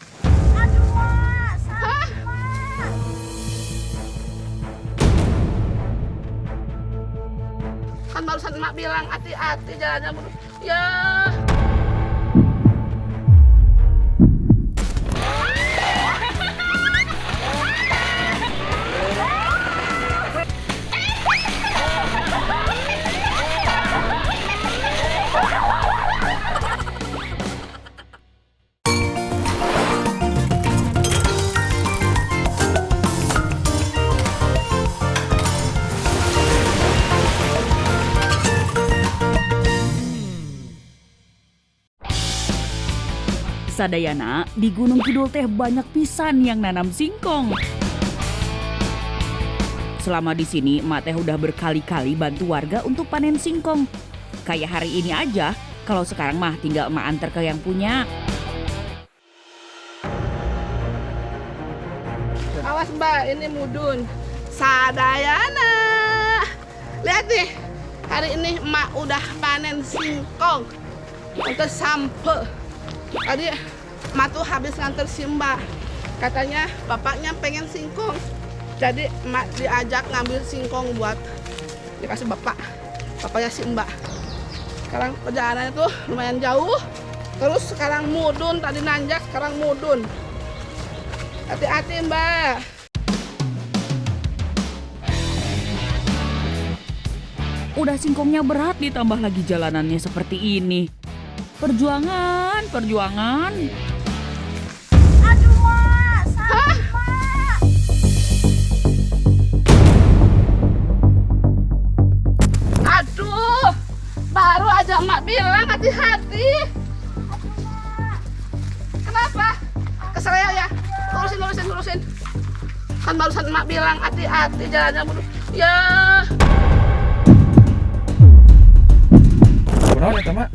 Aduh, Mak, sakit, Mak. Kan barusan emak bilang hati-hati jalannya. Ya. Sadayana, di Gunung Kidul teh banyak pisan yang nanam singkong. Selama di sini, emak teh udah berkali-kali bantu warga untuk panen singkong. Kayak hari ini aja, kalau sekarang mah tinggal emak antar ke yang punya. Awas Mbak, ini mudun. Sadayana. Lihat nih, hari ini emak udah panen singkong untuk sampe. Tadi emak tuh habis nganter si Mbak. Katanya bapaknya pengen singkong. Jadi emak diajak ngambil singkong buat dikasih bapaknya si Mbak. Sekarang perjalanannya tuh lumayan jauh. Terus sekarang mudun, tadi nanjak, sekarang mudun. Hati-hati Mbak. Udah singkongnya berat ditambah lagi jalanannya seperti ini. Perjuangan. Aduh, Mak, sakit, Mak. Aduh, baru aja emak bilang hati-hati. Kenapa? Kesel ya? Lurusin. Kan barusan emak bilang hati-hati jalannya. Ya. Kunaon eta, Mak?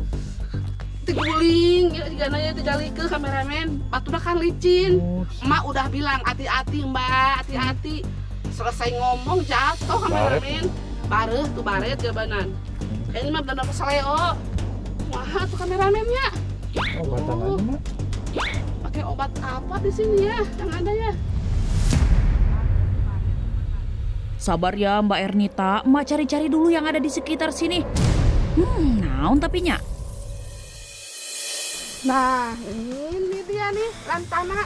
Diguling, ya jangan digali ke kameramen. Batunya kan licin. Emak udah bilang hati-hati Mbak, hati-hati. Selesai ngomong jatuh kameramen. Bareh tuh baret jawabanan. Ini mah benar-benar keseleo. Wah tuh kameramennya. Obatan aja, Mak. Pakai obat apa di sini ya? Yang ada ya? Sabar ya Mbak Ernita, emak cari-cari dulu yang ada di sekitar sini. Naon tapi nya? Nah ini dia nih lantana.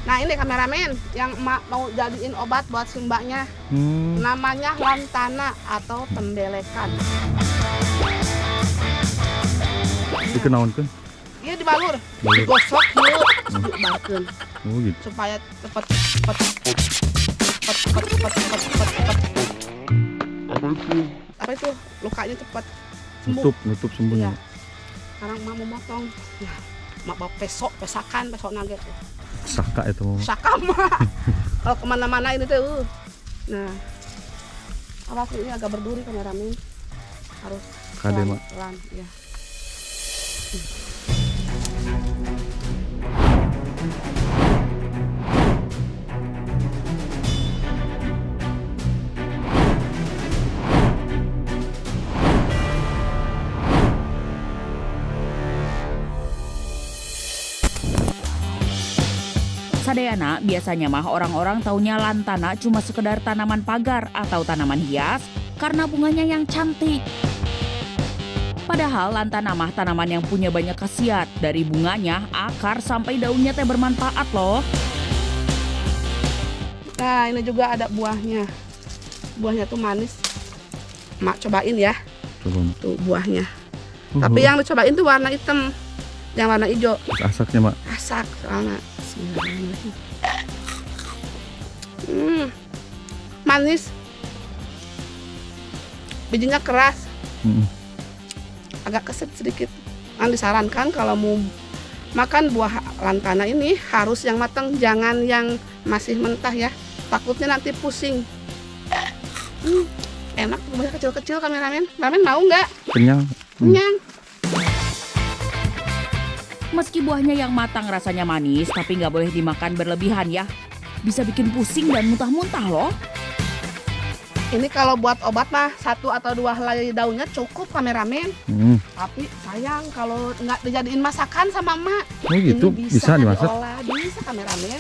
Nah ini kameramen yang emak mau jadiin obat buat si mbaknya. Namanya lantana atau tembelekan. Dikenaonkeun? Iya dibalur, Balur. digosok yuk, dibalurkeun Oh gitu. supaya cepet. Apa itu? Lukanya cepet sembuh. Nutup sembuh. Iya. Sekarang emak mau motong. Nah, emak bawa pesakan nugget. Saka itu. Saka mah. Kalau kemana-mana ini tuh. Nah, awas ini agak berduri kameramen. Harus Kade, Mak. pelan, ya. Sadayana, biasanya mah orang-orang taunya lantana cuma sekedar tanaman pagar atau tanaman hias karena bunganya yang cantik. Padahal lantana mah tanaman yang punya banyak khasiat, dari bunganya, akar, sampai daunnya teh bermanfaat loh. Nah, ini juga ada buahnya. Buahnya tuh manis. Mak cobain ya, Coba. tuh buahnya. Tapi yang dicobain tuh warna hitam. Yang warna hijau, asaknya, Mak. asak soalnya. Manis. Bijinya keras. Agak keset sedikit. Yang disarankan kalau mau makan buah lantana ini harus yang matang, jangan yang masih mentah ya. Takutnya nanti pusing. Enak, buahnya kecil-kecil kameramen. Kameramen mau nggak? Kenyang. Kenyang. Meski buahnya yang matang rasanya manis, tapi nggak boleh dimakan berlebihan ya. Bisa bikin pusing dan muntah-muntah loh. Ini kalau buat obat mah 1 atau 2 helai daunnya cukup kameramen. Tapi sayang kalau nggak dijadiin masakan sama emak. Oh gitu, Ini bisa dimasak? diolah, bisa kameramen.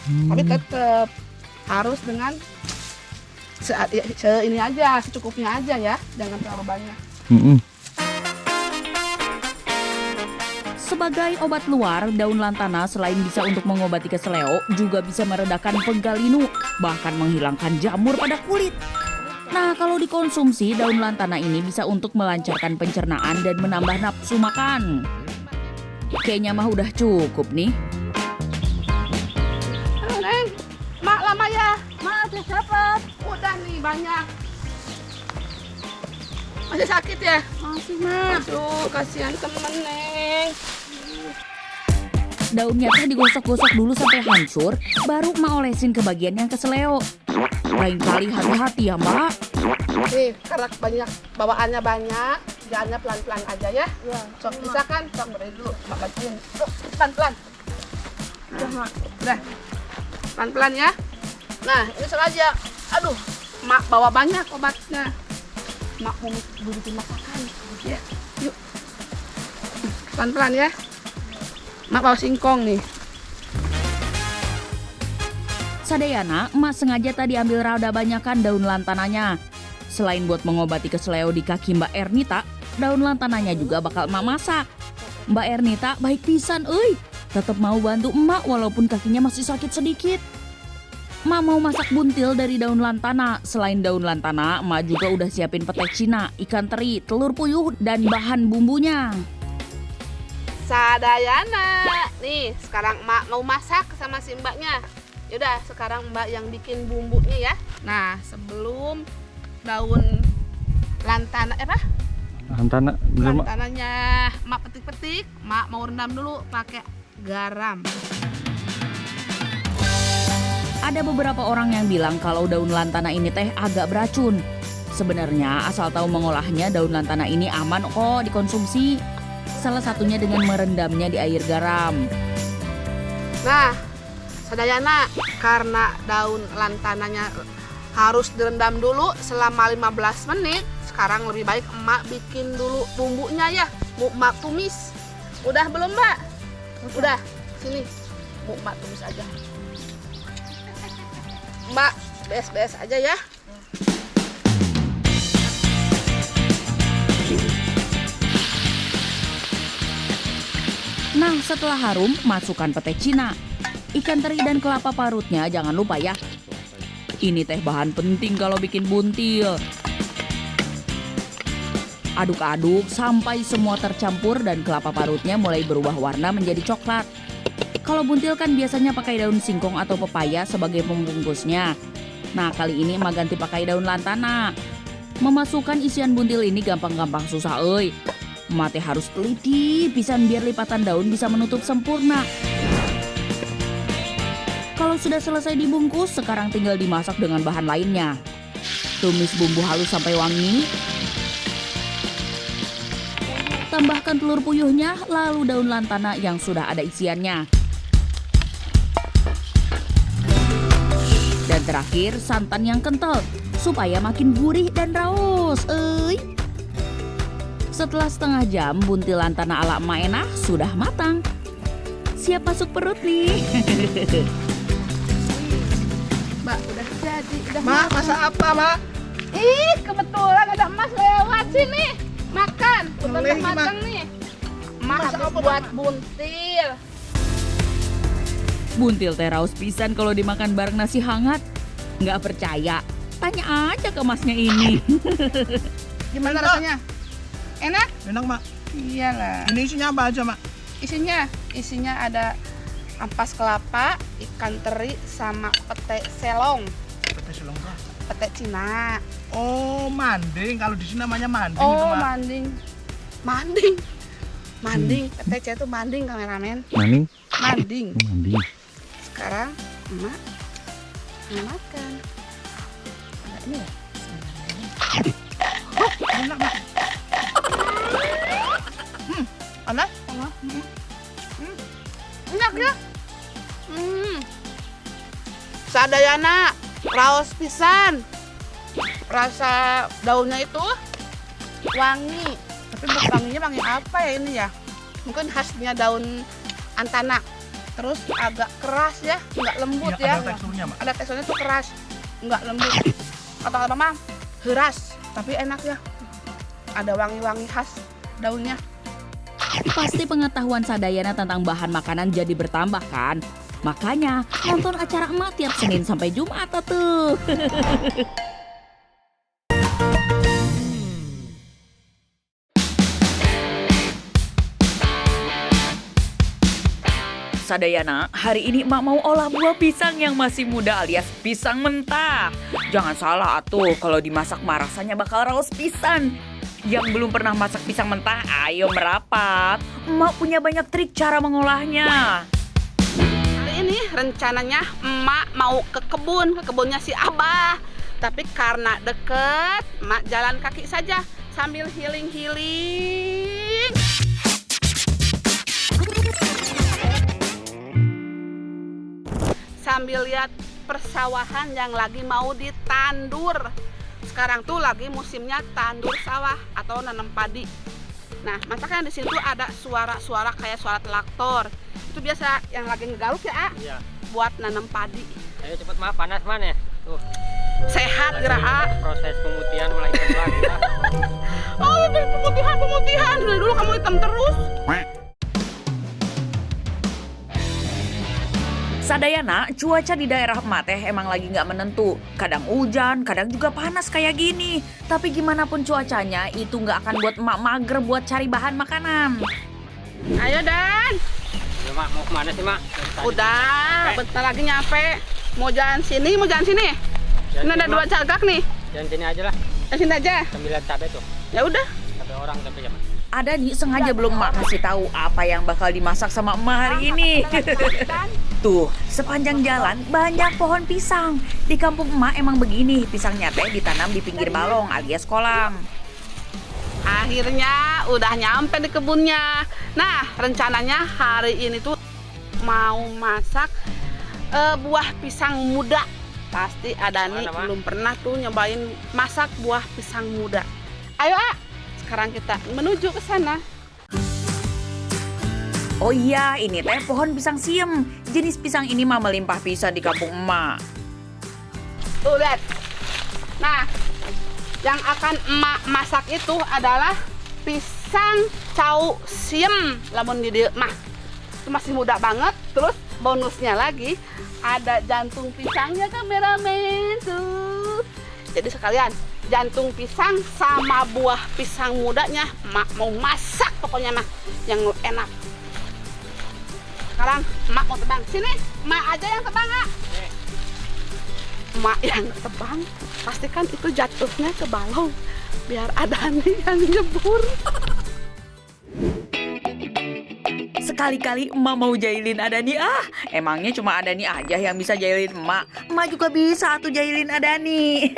Tapi tetap harus dengan ini aja, secukupnya aja ya, jangan terlalu banyak. Sebagai obat luar, daun lantana selain bisa untuk mengobati keseleo, juga bisa meredakan pegal linu, bahkan menghilangkan jamur pada kulit. Nah, kalau dikonsumsi, daun lantana ini bisa untuk melancarkan pencernaan dan menambah nafsu makan. Kayaknya mah udah cukup nih. Neng, mak lama ya? Mak udah dapat. Udah nih banyak. Masih sakit ya? Masih mak. Aduh, kasihan temen Neng. Daunnya teh digosok-gosok dulu sampai hancur, baru emak olesin ke bagian yang keseleo. Lain kali hati-hati ya mbak. Nih, karena banyak bawaannya banyak, jalannya pelan-pelan aja ya. Iya. Sok bisa kan? Sok beri dulu, mak bantuin. Pelan-pelan. Udah mak. Udah, pelan-pelan ya. Nah, ini sengaja. Aduh, mak bawa banyak obatnya. Mak mau bikin masakan. Ya, yuk. Pelan-pelan ya. Mak bawa singkong nih. Sadayana, emak sengaja tadi ambil rada banyakan daun lantananya. Selain buat mengobati keseleo di kaki Mbak Ernita, daun lantananya juga bakal emak masak. Mbak Ernita baik pisan, tetap mau bantu emak walaupun kakinya masih sakit sedikit. Emak mau masak buntil dari daun lantana. Selain daun lantana, emak juga udah siapin pete Cina, ikan teri, telur puyuh, dan bahan bumbunya. Sadayana. Nih, sekarang emak mau masak sama si mbaknya. Yaudah, sekarang mbak yang bikin bumbunya ya. Nah, sebelum daun lantana, Lantana, bener mak? lantananya emak petik-petik, emak mau rendam dulu pakai garam. Ada beberapa orang yang bilang kalau daun lantana ini teh agak beracun. Sebenarnya asal tahu mengolahnya, daun lantana ini aman kok dikonsumsi. Salah satunya dengan merendamnya di air garam. Nah, Sadayana, karena daun lantananya harus direndam dulu selama 15 menit, sekarang lebih baik emak bikin dulu bumbunya ya. Mau emak tumis. Udah belum mbak? Udah, sini. Mau emak tumis aja. Mbak, beres-beres aja ya. Nah, setelah harum, masukkan pete Cina. Ikan teri dan kelapa parutnya jangan lupa ya. Ini teh bahan penting kalau bikin buntil. Aduk-aduk sampai semua tercampur dan kelapa parutnya mulai berubah warna menjadi coklat. Kalau buntil kan biasanya pakai daun singkong atau pepaya sebagai pembungkusnya. Nah, kali ini emak ganti pakai daun lantana. Memasukkan isian buntil ini gampang-gampang susah euy. Emak teh harus teliti pisan biar lipatan daun bisa menutup sempurna. Kalau sudah selesai dibungkus, sekarang tinggal dimasak dengan bahan lainnya. Tumis bumbu halus sampai wangi. Tambahkan telur puyuhnya, lalu daun lantana yang sudah ada isiannya. Dan terakhir, santan yang kental supaya makin gurih dan raus. Setelah setengah jam, buntil lantana ala emak Enah sudah matang. Siap masuk perut nih. Mbak, udah jadi. Udah Mak, masak apa, Mak? Ih, kebetulan ada emas lewat sini. Makan, udah Boleh, matang nih. Emak Masak habis apa, buat Mak? buntil. Buntil teh raus pisan kalau dimakan bareng nasi hangat. Nggak percaya? Tanya aja ke masnya ini. Gimana Enak. rasanya? Enak? Enak, Mak. Iyalah. Ini isinya apa aja, Mak? Isinya ada ampas kelapa, ikan teri, sama pete selong, Pete selong, Pak. pete Cina. Oh, manding. Kalau di sini namanya manding itu, Oh, Mak. manding. Pete itu manding, kameramen. Maning? Manding. Oh, mandi. Sekarang emak mau makan. Ada ini ya? Enak, Mak. Panas? Enak ya? Sadayana, raos pisan. rasa daunnya itu wangi. Tapi wanginya wangi apa ya ini ya? Mungkin khasnya daun antana. Terus agak keras ya, nggak lembut ya. Ada teksturnya, Mak. Ada teksturnya tuh keras, nggak lembut. Kata Mama, keras, tapi enak ya. Ada wangi-wangi khas daunnya. Pasti pengetahuan Sadayana tentang bahan makanan jadi bertambah kan? Makanya nonton acara emak tiap Senin sampai Jumat tuh. Sadayana, hari ini emak mau olah buah pisang yang masih muda alias pisang mentah. Jangan salah atuh, kalau dimasak mah rasanya bakal raos pisan. Yang belum pernah masak pisang mentah, ayo merapat. Emak punya banyak trik cara mengolahnya. Hari ini rencananya emak mau ke kebunnya si Abah. Tapi karena deket, emak jalan kaki saja sambil healing-healing. Sambil lihat persawahan yang lagi mau ditandur. Sekarang tuh lagi musimnya tandur sawah atau nanam padi. Nah, masakan di sini tuh ada suara-suara kayak suara traktor. Itu biasa yang lagi ngegaruk ya, Iya. buat nanam padi. Ayo cepet mah, panas mana? Tuh. Sehat gerak A. Proses pemutihan mulai hitam lagi. Mah. Oh, itu pemutihan. Dari dulu kamu hitam terus. Sadayana, cuaca di daerah emak teh emang lagi nggak menentu. Kadang hujan, kadang juga panas kayak gini. Tapi gimana pun cuacanya, itu nggak akan buat emak mager buat cari bahan makanan. Ayo Dan. Ayo mak, mau kemana sih mak? Udah, bentar lagi nyampe. Mau jalan sini. Ini ada dua cagak nih. Jangan sini aja lah, Sini aja. sambil lihat cabai tuh. Ya udah. Cabai orang cabai ya mak. Ada nih sengaja belum emak kasih tahu apa yang bakal dimasak sama emak hari ini. Tuh, sepanjang jalan banyak pohon pisang. Di kampung emak emang begini, pisangnya teh ditanam di pinggir balong alias kolam. Akhirnya udah nyampe di kebunnya. Nah, rencananya hari ini tuh mau masak buah pisang muda. Pasti ada nih Mana, Mak? belum pernah tuh nyobain masak buah pisang muda. Ayo, sekarang kita menuju ke sana. Oh iya, ini teh pohon pisang siem. Jenis pisang ini mah melimpah pisan di kampung emak. Tuh lihat. Nah, yang akan emak masak itu adalah pisang cau siem. Lamun di dieu mah itu masih muda banget. Terus bonusnya lagi ada jantung pisangnya, kameramen tuh. Jadi sekalian jantung pisang sama buah pisang mudanya emak mau masak pokoknya mah yang enak. Sekarang emak mau tebang. Sini, emak aja yang tebang, Kak. Emak yang tebang, pastikan itu jatuhnya ke balong. Biar Adani yang nyebur. Sekali-kali emak mau jahilin Adani. Emangnya cuma Adani aja yang bisa jahilin emak. Emak juga bisa tuh jahilin Adani.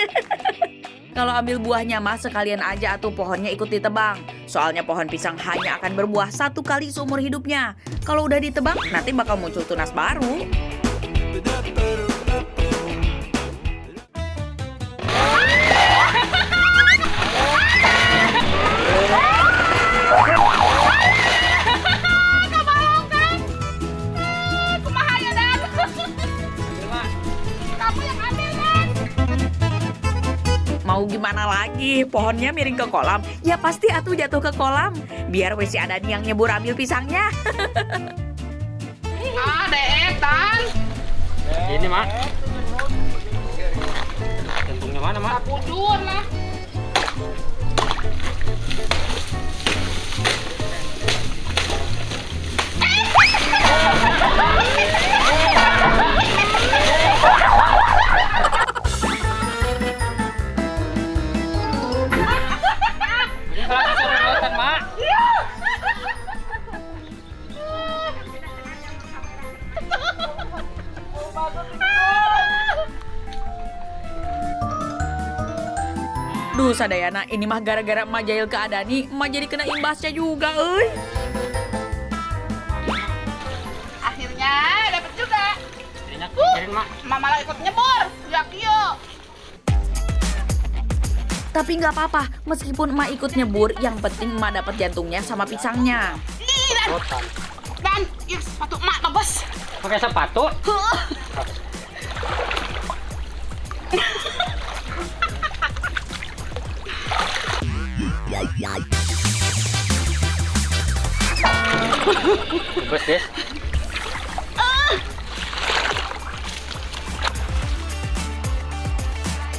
Kalau ambil buahnya mah sekalian aja atuh pohonnya ikut ditebang. Soalnya pohon pisang hanya akan berbuah 1 kali seumur hidupnya. Kalau udah ditebang nanti bakal muncul tunas baru. Mau gimana lagi? Pohonnya miring ke kolam. Ya pasti atuh jatuh ke kolam. Biar wesi Adani yang nyebur ambil pisangnya. Deetan. Ini mak. Jantungnya mana mak? Pujur lah. Ini salah satu lautan mak. Duh Sadayana, ini mah gara-gara emak jahil ke Adani, emak jadi kena imbasnya juga, euy. Akhirnya dapat juga. Jadinya kirim mak. Mama malah ikut nyebur. Ya kieu. Tapi nggak apa-apa, meskipun emak ikut nyebur, yang penting emak dapat jantungnya sama pisangnya. Rotan. Dan ya sepatu emak tebas. Pakai sepatu. Bebas deh.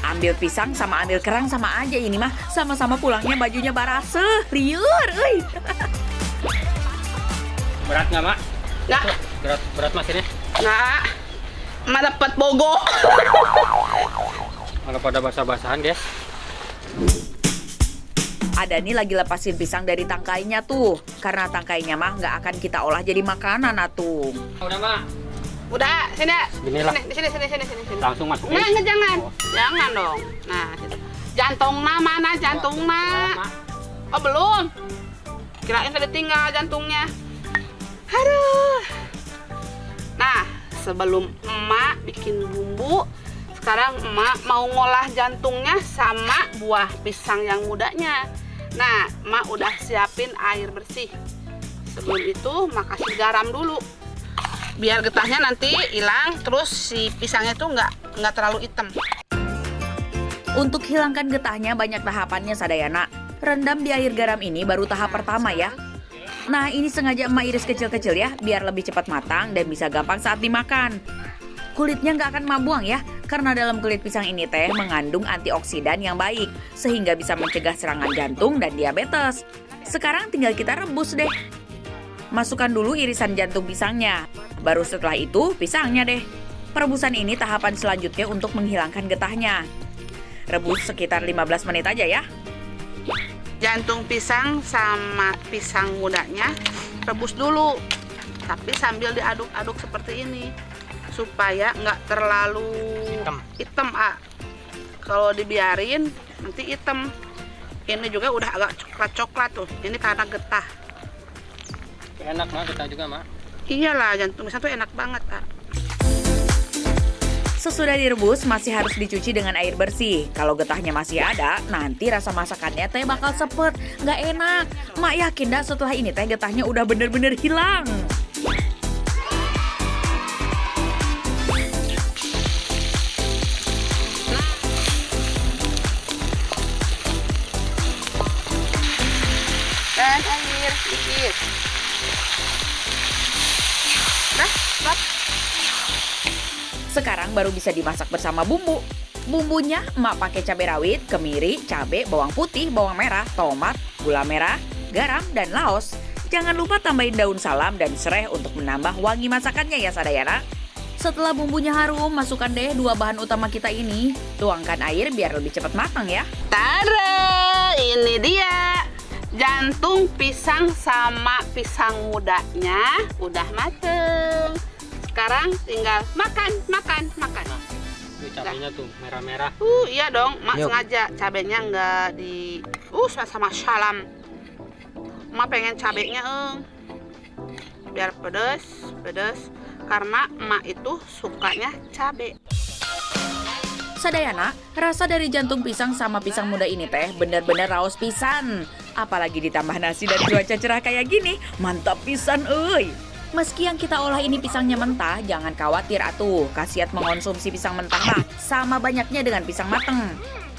Ambil pisang sama ambil kerang sama aja ini mah. Sama-sama pulangnya bajunya barase. Riur, euy. Berat nggak, Mak? Nggak, Berat Mas ini. nggak. Emak dapat bogo. Kalau pada basah-basahan, guys. Ada nih lagi lepasin pisang dari tangkainya tuh. Karena tangkainya mah nggak akan kita olah jadi makanan atuh. Udah, Mak. Udah, sini. Beginilah. Sini. Langsung masukin. Nggak, jangan. Oh. Jangan dong. Nah, situ. Jantungnya mana jantungnya? Mak. Oh, belum. Kirain tadi tinggal jantungnya. Aduh. Nah, sebelum emak bikin bumbu, sekarang emak mau ngolah jantungnya sama buah pisang yang mudanya. Nah, emak udah siapin air bersih. Sebelum itu, emak kasih garam dulu. Biar getahnya nanti hilang, terus si pisangnya tuh nggak terlalu hitam. Untuk hilangkan getahnya banyak tahapannya Sadayana. Rendam di air garam ini baru tahap pertama ya. Nah ini sengaja emak iris kecil-kecil ya, biar lebih cepat matang dan bisa gampang saat dimakan. Kulitnya nggak akan emak buang ya, karena dalam kulit pisang ini teh mengandung antioksidan yang baik, sehingga bisa mencegah serangan jantung dan diabetes. Sekarang tinggal kita rebus deh. Masukkan dulu irisan jantung pisangnya, baru setelah itu pisangnya deh. Perebusan ini tahapan selanjutnya untuk menghilangkan getahnya. Rebus sekitar 15 menit aja ya. Jantung pisang sama pisang mudanya rebus dulu, tapi sambil diaduk-aduk seperti ini supaya nggak terlalu hitam. Kalau dibiarin nanti hitam. Ini juga udah agak coklat tuh, ini karena getah. Enak, Mak, kita juga, Mak. Iyalah, jantung pisang tuh enak banget. Sesudah direbus, masih harus dicuci dengan air bersih. Kalau getahnya masih ada, nanti rasa masakannya teh bakal sepet, nggak enak. Mak yakin dah setelah ini teh getahnya udah bener-bener hilang. Dan air sedikit. Nah, stop. Sekarang baru bisa dimasak bersama bumbu. Bumbunya emak pakai cabai rawit, kemiri, cabai, bawang putih, bawang merah, tomat, gula merah, garam, dan laos. Jangan lupa tambahin daun salam dan serai untuk menambah wangi masakannya ya Sadayana. Setelah bumbunya harum, masukkan deh 2 bahan utama kita ini. Tuangkan air biar lebih cepat matang ya. Tada, ini dia. Jantung pisang sama pisang mudanya udah mateng. Sekarang tinggal makan. Ini cabenya tuh merah-merah. Iya dong, mak Yuk. sengaja cabenya nggak di sama salam. Mak pengen cabenya biar pedes, karena mak itu sukanya cabe. Sadayana, rasa dari jantung pisang sama pisang muda ini teh bener-bener raos pisan. Apalagi ditambah nasi dan cuaca cerah kayak gini, mantap pisan euy. Meski yang kita olah ini pisangnya mentah, jangan khawatir atuh. Khasiat mengonsumsi pisang mentah mah sama banyaknya dengan pisang mateng.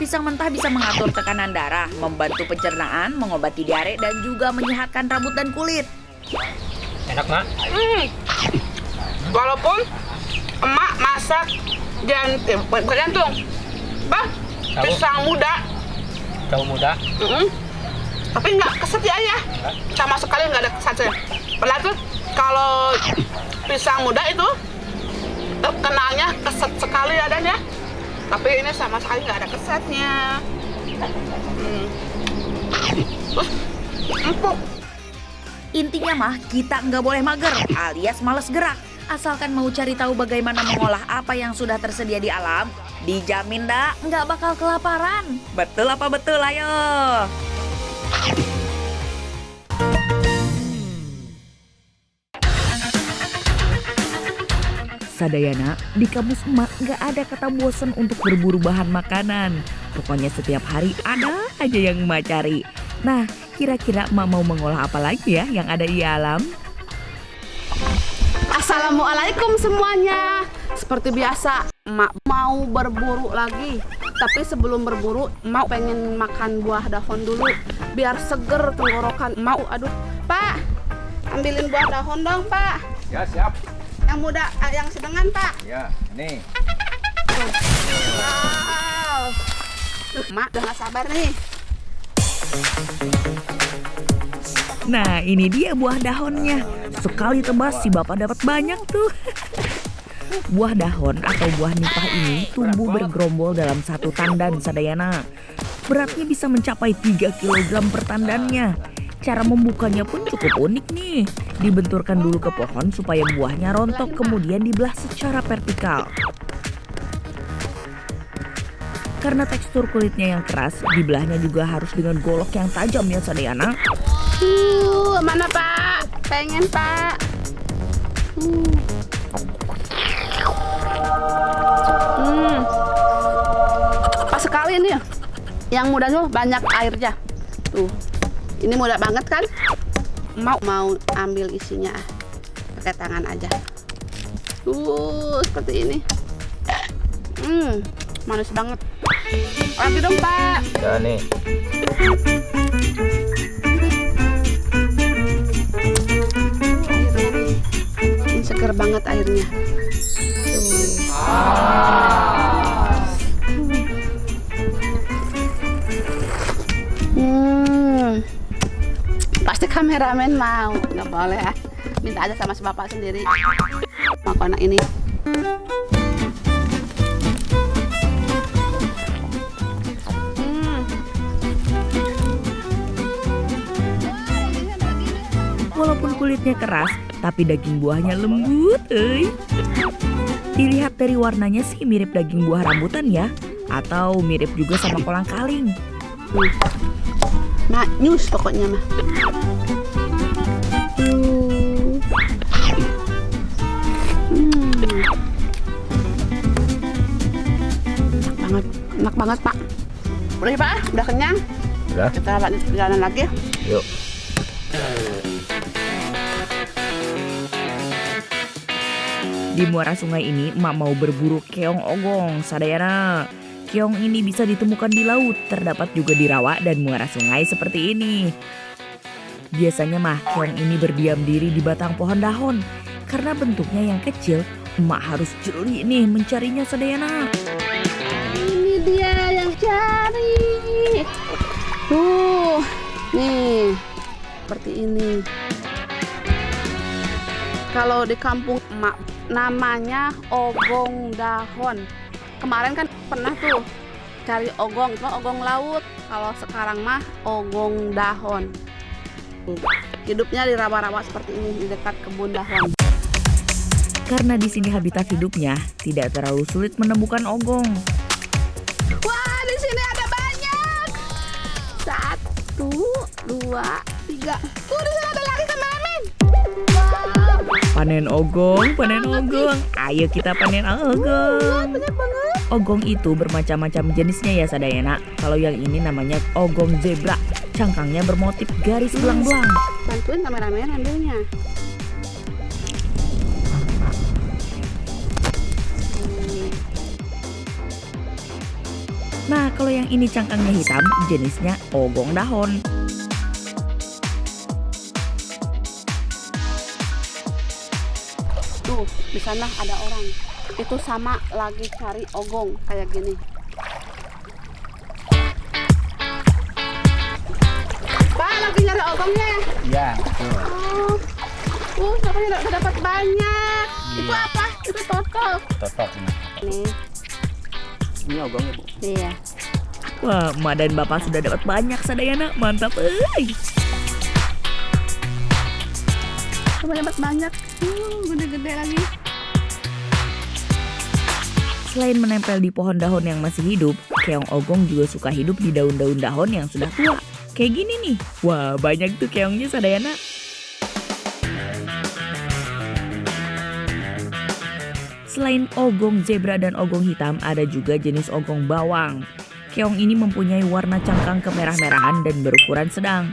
Pisang mentah bisa mengatur tekanan darah, membantu pencernaan, mengobati diare, dan juga menyehatkan rambut dan kulit. Enak, Mak. Walaupun emak masak jantung, pisang muda, Daun muda. tapi nggak keset ya ayah, sama sekali nggak ada kesetnya. Padahal tuh kalau pisang muda itu terkenalnya keset sekali adanya, tapi ini sama sekali nggak ada kesetnya. Empuk. Intinya mah kita nggak boleh mager alias males gerak. Asalkan mau cari tahu bagaimana mengolah apa yang sudah tersedia di alam, dijamin dah nggak bakal kelaparan. Betul apa betul ayo? Sadayana, di kamus emak nggak ada kata bosen untuk berburu bahan makanan. Pokoknya setiap hari ada aja yang emak cari. Nah, kira-kira emak mau mengolah apa lagi ya yang ada di alam? Assalamualaikum semuanya. Seperti biasa, emak mau berburu lagi. Tapi sebelum berburu, emak pengen makan buah dahon dulu biar seger tenggorokan. Mau, aduh, Pak, ambilin buah dahon dong, Pak. Ya, siap. Yang muda, yang sedengan, Pak. Ya, nih. Wow. Tuh, emak udah gak sabar nih. Nah, ini dia buah dahonnya. Sekali tebas si bapak dapat banyak tuh. Buah dahon atau buah nipah ini tumbuh bergerombol dalam satu tandan sadayana. Beratnya bisa mencapai 3 kg per tandannya. Cara membukanya pun cukup unik nih. Dibenturkan dulu ke pohon supaya buahnya rontok, kemudian dibelah secara vertikal. Karena tekstur kulitnya yang keras, dibelahnya juga harus dengan golok yang tajam ya sadayana. Mana Pak? Pengen Pak. Pas sekali ini ya. Yang muda tuh banyak airnya. Tuh. Ini mudah banget kan? Mau ambil isinya. Pakai tangan aja. Seperti ini. Manis banget. Lagi dong Pak. Ya, nih. Ini seger banget airnya. Pasti kameramen mau, nggak boleh ya. Minta aja sama si bapak sendiri. Mau anak ini. Walaupun kulitnya keras, tapi daging buahnya lembut, Dilihat dari warnanya sih mirip daging buah rambutan ya, atau mirip juga sama kolang kaling. Maknyus pokoknya mah. Enak banget Pak. Udah ya Pak, udah kenyang. Udah. Kita lanjut perjalanan lagi. Yuk. Di muara sungai ini, emak mau berburu keong ogong, sadayana. Keong ini bisa ditemukan di laut, terdapat juga di rawa dan muara sungai seperti ini. Biasanya mah keong ini berdiam diri di batang pohon dahon. Karena bentuknya yang kecil, emak harus jeli nih mencarinya sadayana. Ini dia yang cari. Nih, seperti ini. Kalau di kampung emak namanya ogong dahon. Kemarin kan pernah tuh cari ogong, itu ogong laut. Kalau sekarang mah ogong dahon. Hidupnya di rawa-rawa seperti ini di dekat kebun dahon. Karena di sini habitat hidupnya, tidak terlalu sulit menemukan ogong. Wah, di sini ada banyak. 1, 2, 3. Tuh di sana ada lagi kameramen. Panen ogong, panen ogong. Ayo kita panen ogong. Banyak banget. Ogong itu bermacam-macam jenisnya ya sadayana. Kalau yang ini namanya ogong zebra. Cangkangnya bermotif garis belang-belang. Bantuin kameramen ambilnya. Nah, kalau yang ini cangkangnya hitam, jenisnya ogong dahon. Tuh, di sana ada orang. Itu sama lagi cari ogong kayak gini. Pak, lagi nyari ogongnya ya? Iya, betul. Namanya udah dapat banyak. Itu apa? Itu toto. Totok ini. Nih, Ini ogongnya, Bu. iya. Wah, emak dan bapak sudah dapat banyak sadayana. Mantap, Coba dapat banyak. Gede-gede lagi. Selain menempel di pohon dahon yang masih hidup, keong ogong juga suka hidup di daun-daun dahon yang sudah tua. Kayak gini nih. Wah, banyak tuh keongnya sadayana. Selain ogong zebra dan ogong hitam, ada juga jenis ogong bawang. keong ini mempunyai warna cangkang kemerah-merahan dan berukuran sedang.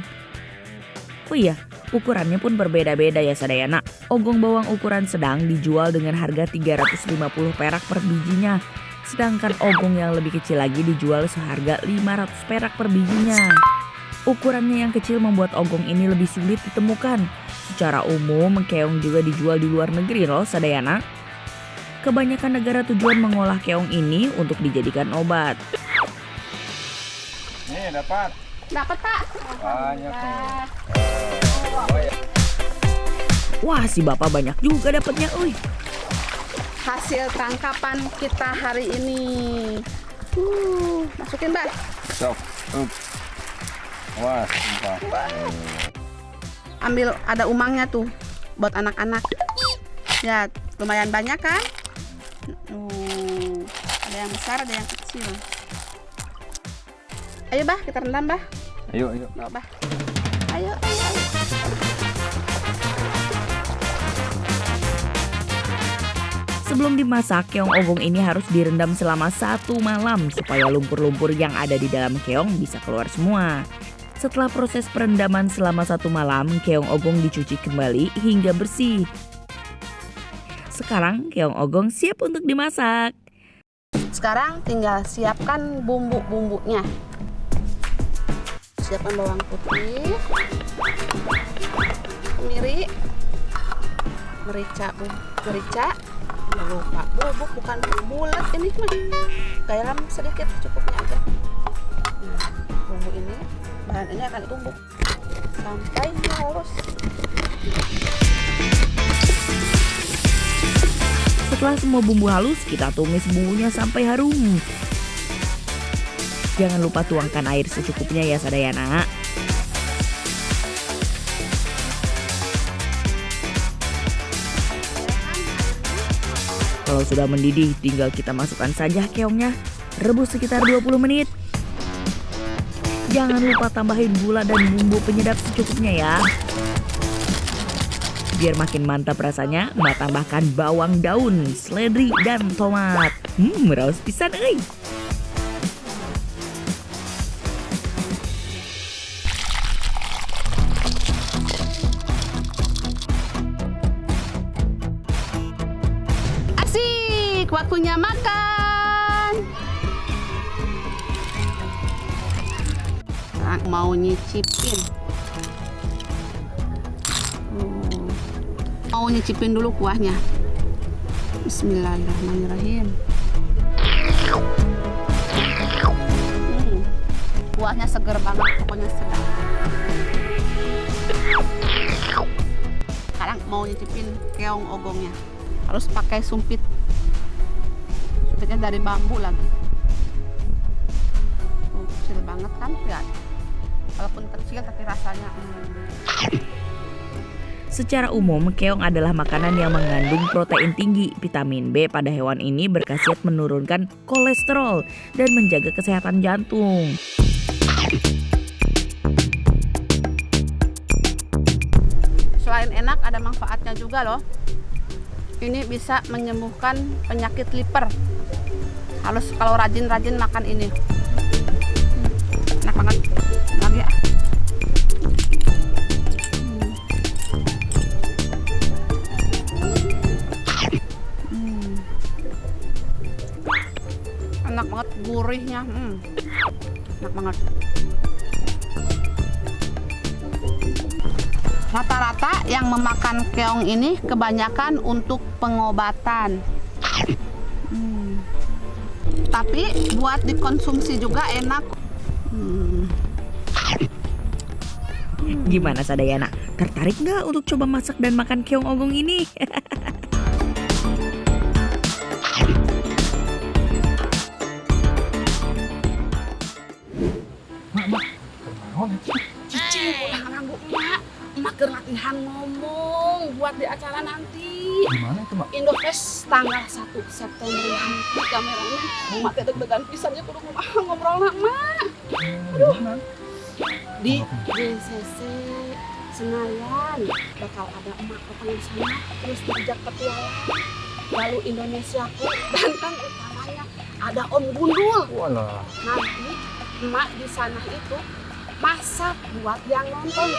Oh iya, ukurannya pun berbeda-beda ya sadayana. Ogong bawang ukuran sedang dijual dengan harga 350 perak per bijinya. Sedangkan ogong yang lebih kecil lagi dijual seharga 500 perak per bijinya. Ukurannya yang kecil membuat ogong ini lebih sulit ditemukan. Secara umum, keong juga dijual di luar negeri loh sadayana. Kebanyakan negara tujuan mengolah keong ini untuk dijadikan obat. Nih dapat. Dapat Pak. Banyak nih. Wah, si bapak banyak juga dapatnya, uy. Hasil tangkapan kita hari ini. Masukin Mbak. Sok. Wah, sumpah. Ambil, ada umangnya tuh buat anak-anak. Ya, lumayan banyak kan? Ada yang besar, ada yang kecil. Ayo Bah, kita rendam Bah. Ayo. Bawa Bah. Ayo. Sebelum dimasak, keong ogong ini harus direndam selama 1 malam supaya lumpur-lumpur yang ada di dalam keong bisa keluar semua. Setelah proses perendaman selama 1 malam, keong ogong dicuci kembali hingga bersih. Sekarang keong ogong siap untuk dimasak. Sekarang tinggal siapkan bumbu-bumbunya. Siapkan bawang putih, kemiri, merica. Jangan lupa bubuk, bukan bulat ini mah. Garam sedikit cukupnya aja. Bumbu ini, bahan ini akan ditumbuk sampai halus. Setelah semua bumbu halus, kita tumis bumbunya sampai harum. Jangan lupa tuangkan air secukupnya ya sadayana. Kalau sudah mendidih, tinggal kita masukkan saja keongnya. Rebus sekitar 20 menit. Jangan lupa tambahin gula dan bumbu penyedap secukupnya ya. Biar makin mantap rasanya, Mbak tambahkan bawang daun, seledri, dan tomat. Raus pisan euy. Asik, waktunya makan. Sekarang mau nyicipin. Mau nyicipin dulu kuahnya. Bismillahirrahmanirrahim. Kuahnya seger banget, pokoknya sedap. Sekarang mau nyicipin keong ogongnya. Harus pakai sumpit. Sumpitnya dari bambu lagi. Kecil banget kan, lihat. Walaupun kecil tapi rasanya. Secara umum, keong adalah makanan yang mengandung protein tinggi. Vitamin B pada hewan ini berkhasiat menurunkan kolesterol dan menjaga kesehatan jantung. Selain enak, ada manfaatnya juga loh. Ini bisa menyembuhkan penyakit liver. Harus kalau rajin-rajin makan ini. Enak banget. Lagi ya. Enak banget, gurihnya. Enak banget. Rata-rata yang memakan keong ini kebanyakan untuk pengobatan. Tapi buat dikonsumsi juga enak. Gimana sadayana? Tertarik nggak untuk coba masak dan makan keong ogong ini? Cici, udah nganggu emak. Emak keur latihan ngomong buat di acara nanti. Gimana itu, Mak? Indofest tanggal 1 September nanti kameranya. Emak teh deg-degan pisan ya kudu ngobrol nak, Mak. Aduh. Di JCC Senayan bakal ada emak datang di sana terus diajak petualang lalu Indonesiaku dan kan utamanya ada Om Gundul. Walah. Nanti emak di sana itu masak buat yang nonton.